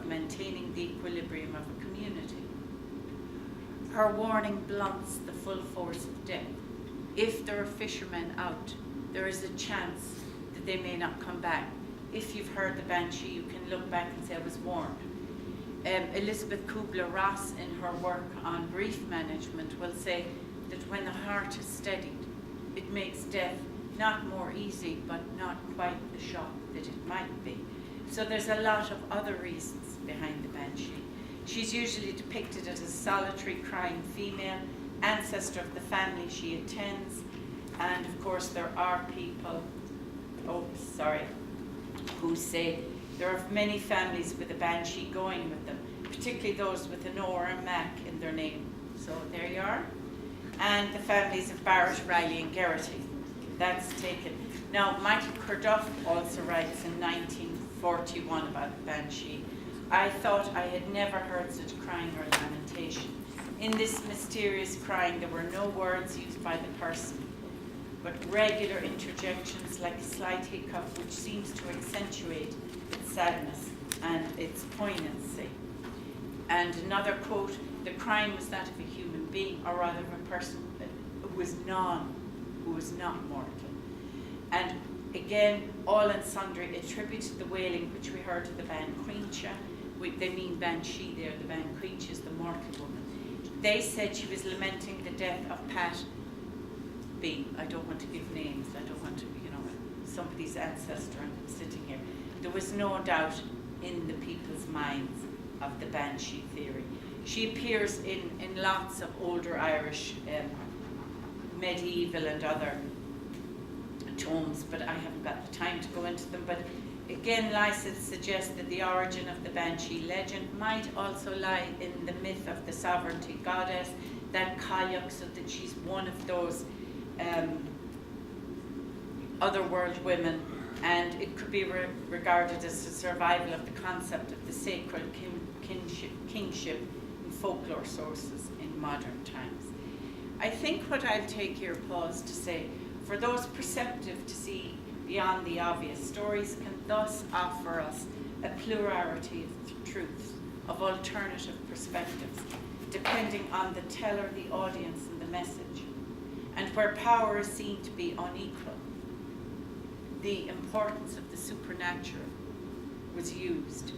maintaining the equilibrium of a community. Her warning blunts the full force of death. If there are fishermen out, there is a chance that they may not come back. If you've heard the Banshee, you can look back and say, I was warned. Elizabeth Kubler-Ross, in her work on grief management, will say that when the heart is steadied, it makes death not more easy, but not quite the shock that it might be. So there's a lot of other reasons behind the Banshee. She's usually depicted as a solitary, crying female, ancestor of the family she attends, and of course there are people, who say there are many families with a Banshee going with them, particularly those with an O or a Mac in their name. So there you are. And the families of Barrett, Riley and Geraghty. That's taken. Now, Michael Curduff also writes in 1941 about the Banshee. I thought I had never heard such crying or lamentation. In this mysterious crying, there were no words used by the person, but regular interjections like a slight hiccup which seems to accentuate its sadness and its poignancy. And another quote, the crying was that of a human being, or rather of a person who was not mortal. And again, all and sundry attributed the wailing which we heard of the Ban Queencha. They mean Banshee there, the Ban Queencha is the mortal woman. They said she was lamenting the death of Pat B. I don't want to give names, I don't want to, somebody's ancestor sitting here. There was no doubt in the people's minds of the Banshee theory. She appears in lots of older Irish medieval and other tomes, but I haven't got the time to go into them. But again, Lycett suggests that the origin of the Banshee legend might also lie in the myth of the sovereignty goddess, that Cailleach, so that she's one of those otherworld women, and it could be regarded as a survival of the concept of the sacred kingship in folklore sources in modern times. I think what I'll take here, pause to say, for those perceptive to see beyond the obvious, stories can thus offer us a plurality of truths, of alternative perspectives, depending on the teller, the audience, and the message. And where power is seen to be unequal, the importance of the supernatural was used.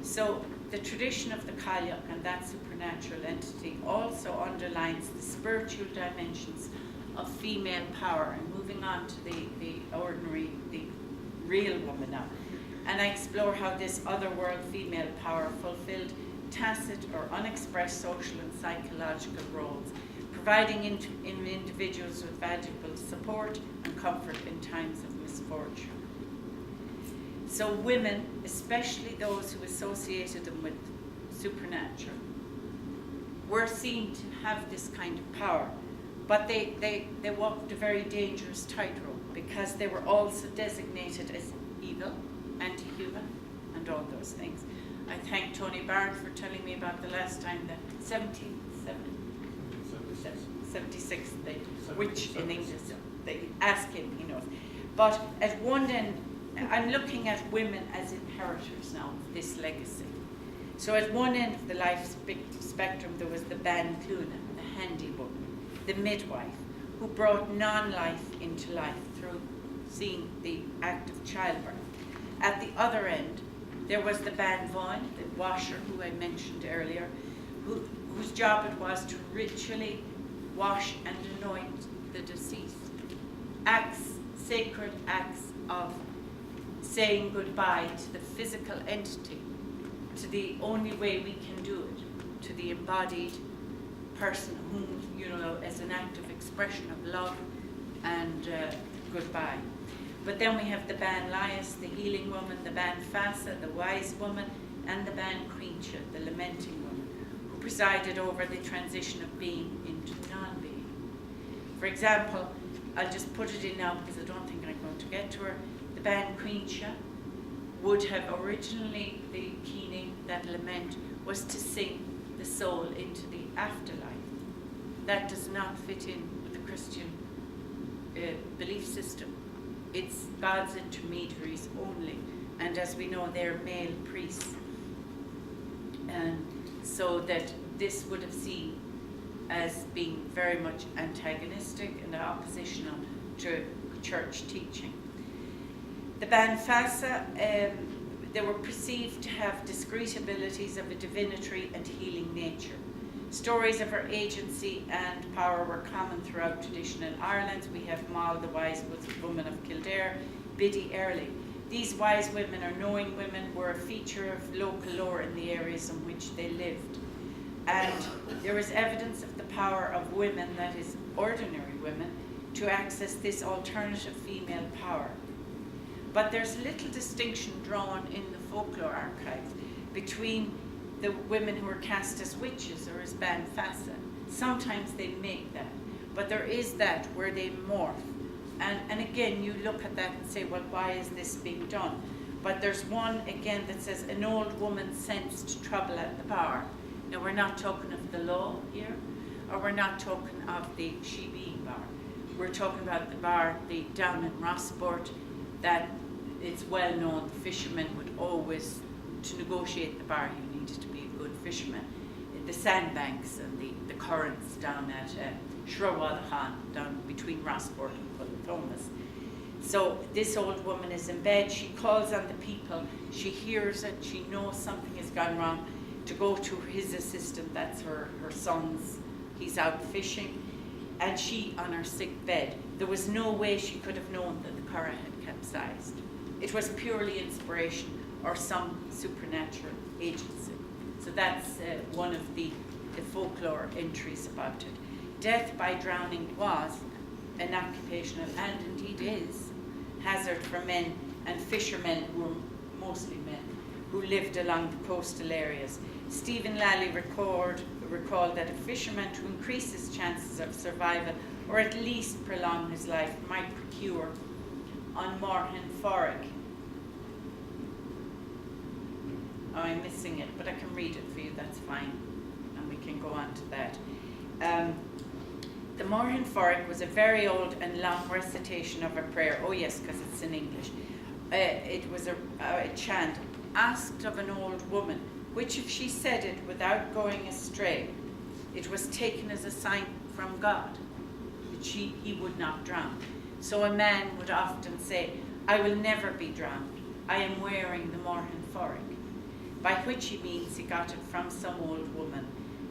So the tradition of the Cailleach and that supernatural entity also underlines the spiritual dimensions of female power. And moving on to the ordinary, the real woman now. And I explore how this otherworld female power fulfilled tacit or unexpressed social and psychological roles, providing in individuals with valuable support and comfort in times of misfortune. So women, especially those who associated them with supernatural, were seen to have this kind of power, but they walked a very dangerous tightrope because they were also designated as evil, anti-human, and all those things. I thank Tony Barrett for telling me about the last time that 76, which in English, they ask him, he knows. But at one end, I'm looking at women as inheritors now of this legacy. So at one end of the life spectrum, there was the Ban Cluna, the handy woman, the midwife, who brought non-life into life through seeing the act of childbirth. At the other end, there was the Ban Voin, the washer who I mentioned earlier, whose job it was to ritually wash and anoint the deceased. Sacred acts of saying goodbye to the physical entity, to the only way we can do it, to the embodied person whom, as an act of expression of love and goodbye. But then we have the Ban Lias, the healing woman, the Ban Fasa, the wise woman, and the Ban Queencha, the lamenting woman, who presided over the transition of being into non-being. For example, I'll just put it in now because I don't think I'm going to get to her. The Ban Queencha would have originally, the keening, that lament, was to sing the soul into the afterlife. That does not fit in with the Christian belief system. It's God's intermediaries only, and as we know, they're male priests. so that this would have seen as being very much antagonistic and oppositional to church teaching. The Ban Fasa, they were perceived to have discrete abilities of a divinatory and healing nature. Stories of her agency and power were common throughout traditional Ireland. We have Moll, the wise woman of Kildare, Biddy Early. These wise women, or knowing women, were a feature of local lore in the areas in which they lived. And there is evidence of the power of women, that is, ordinary women, to access this alternative female power. But there's little distinction drawn in the folklore archives between the women who are cast as witches or as Ban Fasa. Sometimes they make that, but there is that where they morph. And again, you look at that and say, well, why is this being done? But there's one, again, that says, an old woman sensed trouble at the bar. Now, we're not talking of the law here, or we're not talking of the Shebeen bar. We're talking about the bar down in Rossport, that it's well known the fishermen would always, to negotiate the bar, you needed to be a good fisherman. The sandbanks and the currents down at Shrewadahan, down between Rossport and Thomas. So this old woman is in bed, she calls on the people, she hears it, she knows something has gone wrong, to go to his assistant, that's her son's, he's out fishing, and she on her sick bed. There was no way she could have known that the curragh had capsized. It was purely inspiration or some supernatural agency. So that's one of the folklore entries about it. Death by drowning was an occupational, and indeed is, hazard for men and fishermen, who were mostly men, who lived along the coastal areas. Stephen Lally recalled that a fisherman, to increase his chances of survival, or at least prolong his life, might procure on Morhan Forrick. Oh, I'm missing it, but I can read it for you, that's fine. And we can go on to that. The Morhan Forrick was a very old and long recitation of a prayer. Oh yes, because it's in English. It was a chant asked of an old woman, which if she said it without going astray, it was taken as a sign from God that he would not drown. So a man would often say, I will never be drowned. I am wearing the Morhan Forrick. By which he means he got it from some old woman,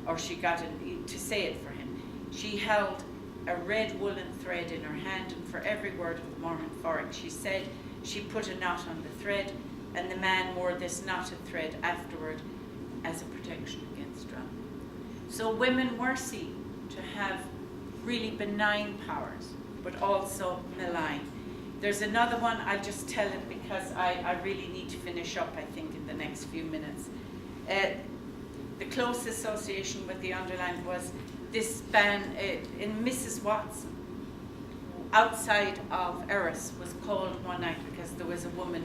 or she got it to say it for him. She held a red woolen thread in her hand, and for every word of the Morhan Forrick she said, she put a knot on the thread, and the man wore this knotted thread afterward as a protection against drowning. So women were seen to have really benign powers, but also malign. There's another one, I'll just tell it because I really need to finish up, I think, in the next few minutes. The close association with the underlined was this ban in Mrs. Watson, outside of Erris, was called one night because there was a woman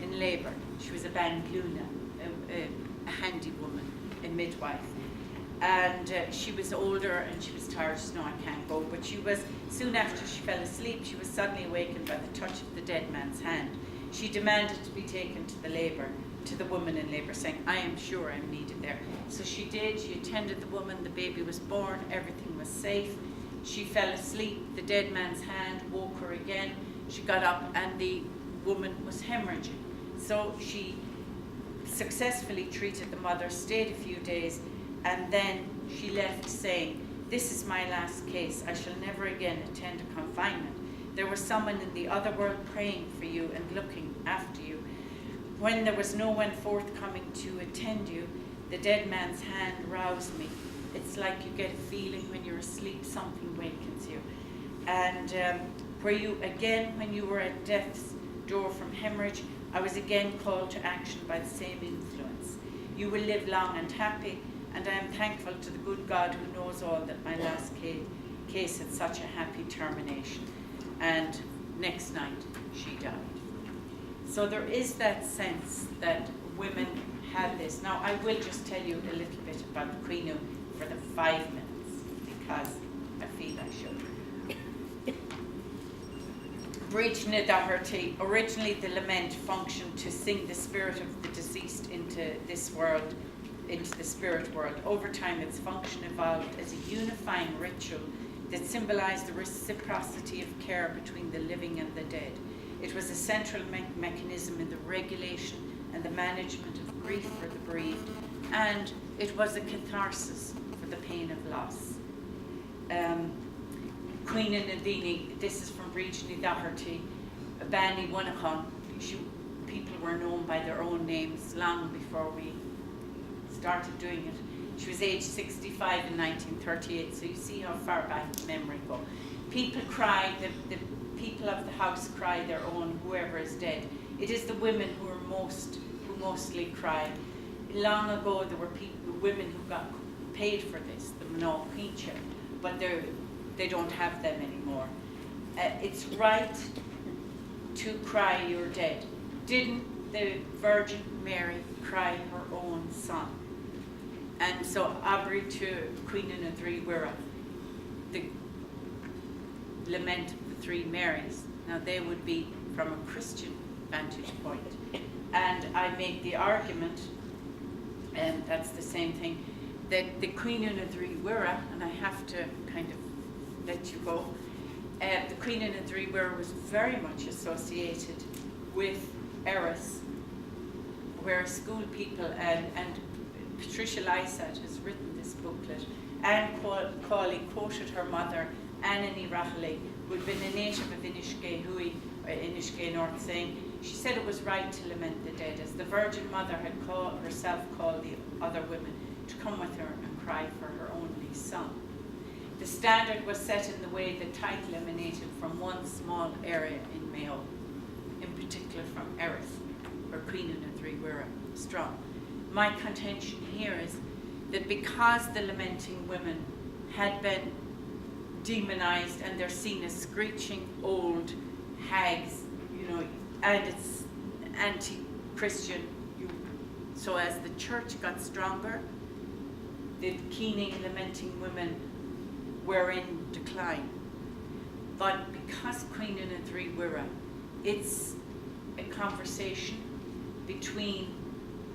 in labour. She was a bangluna, a handy woman, a midwife. And she was older and she was tired. She said, no, I can't go. But she was, soon after she fell asleep, she was suddenly awakened by the touch of the dead man's hand. She demanded to be taken to the woman in labour, saying, I am sure I'm needed there. So she did. She attended the woman. The baby was born. Everything was safe. She fell asleep. The dead man's hand woke her again. She got up and the woman was hemorrhaging. So she successfully treated the mother, stayed a few days, and then she left saying, this is my last case. I shall never again attend a confinement. There was someone in the other world praying for you and looking after you. When there was no one forthcoming to attend you, the dead man's hand roused me. It's like you get a feeling when you're asleep, something wakens you. And where you, again, when you were at death's door from hemorrhage, I was again called to action by the same influence. You will live long and happy, and I am thankful to the good God who knows all that my last case had such a happy termination. And next night, she died. So there is that sense that women had this. Now, I will just tell you a little bit about the Queen for the 5 minutes, because I feel I should. Bridgna Daherty, originally the lament functioned to sing the spirit of the deceased into this world into the spirit world. Over time, its function evolved as a unifying ritual that symbolized the reciprocity of care between the living and the dead. It was a central mechanism in the regulation and the management of grief for the bereaved, and it was a catharsis for the pain of loss. Queen Nadini, this is from Brígine Doherty, Bani Wanachan. People were known by their own names long before we started doing it. She was aged 65 in 1938, so you see how far back memory go. People cry, the people of the house cry their own, whoever is dead. It is the women who mostly cry. Long ago there were women who got paid for this, the Mná Queenship, but they don't have them anymore. It's right to cry your dead. Didn't the Virgin Mary cry her own son? And so Abri to Queen Nadri Wira, the lament of the three Marys. Now they would be from a Christian vantage point. And I make the argument, and that's the same thing, that the Queen Nadri Wira, and I have to kind of let you go, the Queen Nadri Wira was very much associated with Eris, where school people and Patricia Lysat has written this booklet. Anne Cawley quoted her mother, Annie Rahilly, who had been a native of Inishgay North, saying, she said it was right to lament the dead, as the Virgin Mother had herself called the other women to come with her and cry for her only son. The standard was set in the way the title emanated from one small area in Mayo, in particular from Erith, where Queen Nadri Wira was strong. My contention here is that because the lamenting women had been demonized and they're seen as screeching old hags, and it's anti-Christian, so as the church got stronger, the keening and lamenting women were in decline. But because Queen Nadri Wira, it's a conversation between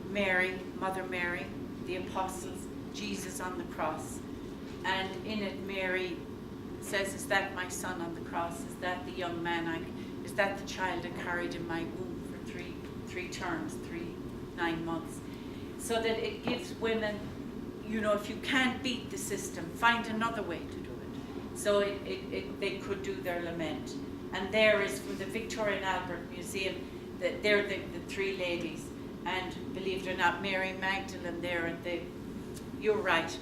Mary, Mother Mary, the apostles, Jesus on the cross, and in it Mary says, is that my son on the cross? Is that the young man is that the child I carried in my womb for three terms, 9 months? So that it gives women, if you can't beat the system, find another way to do it. So they could do their lament. And there is, from the Victoria and Albert Museum, they're the three ladies. And believe it or not, Mary Magdalene there, and you're right.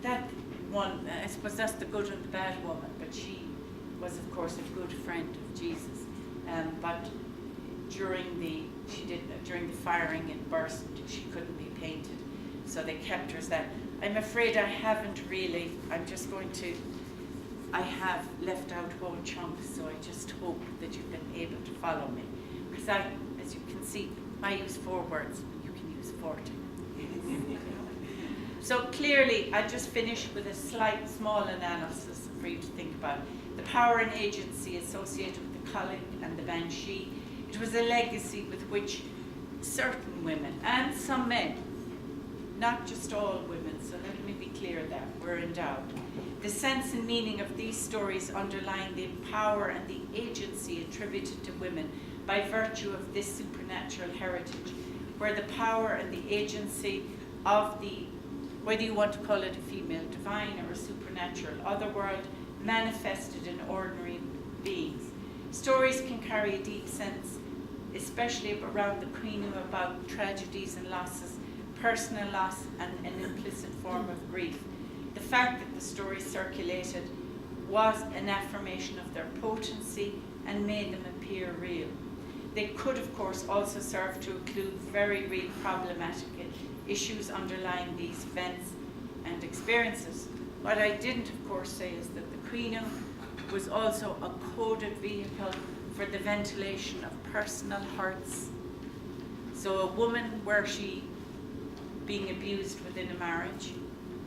That one, I suppose that's the good and the bad woman, but she was, of course, a good friend of Jesus. But during the firing in Burst, she couldn't be painted, so they kept her as that. I'm afraid I haven't really. I have left out whole chunks, so I just hope that you've been able to follow me, because as you can see, I use 4 words, you can use 40. So clearly, I just finished with a small analysis for you to think about. The power and agency associated with the Colin and the Banshee. It was a legacy with which certain women, and some men, not just all women, so let me be clear that, were endowed. The sense and meaning of these stories underline the power and the agency attributed to women by virtue of this supernatural heritage, where the power and the agency of the, whether you want to call it a female divine or a supernatural otherworld, manifested in ordinary beings. Stories can carry a deep sense, especially around the Queen, about tragedies and losses, personal loss, and an implicit form of grief. The fact that the stories circulated was an affirmation of their potency and made them appear real. They could, of course, also serve to include very real problematic issues underlying these events and experiences. What I didn't, of course, say is that the Queen was also a coded vehicle for the ventilation of personal hurts. So a woman, were she being abused within a marriage,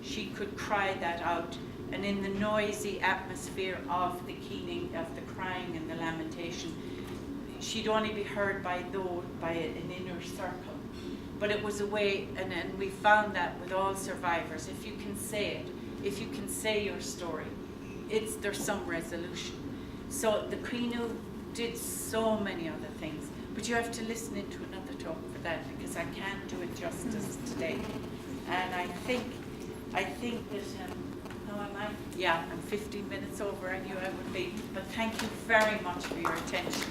she could cry that out, and in the noisy atmosphere of the keening, of the crying and the lamentation, she'd only be heard by an inner circle. But it was a way, and we found that with all survivors, if you can say it, if you can say your story, there's some resolution. So the Queen did so many other things, but you have to listen into another talk for that, because I can't do it justice today. And I think that, how am I? Yeah, I'm 15 minutes over, I knew I would be, but thank you very much for your attention.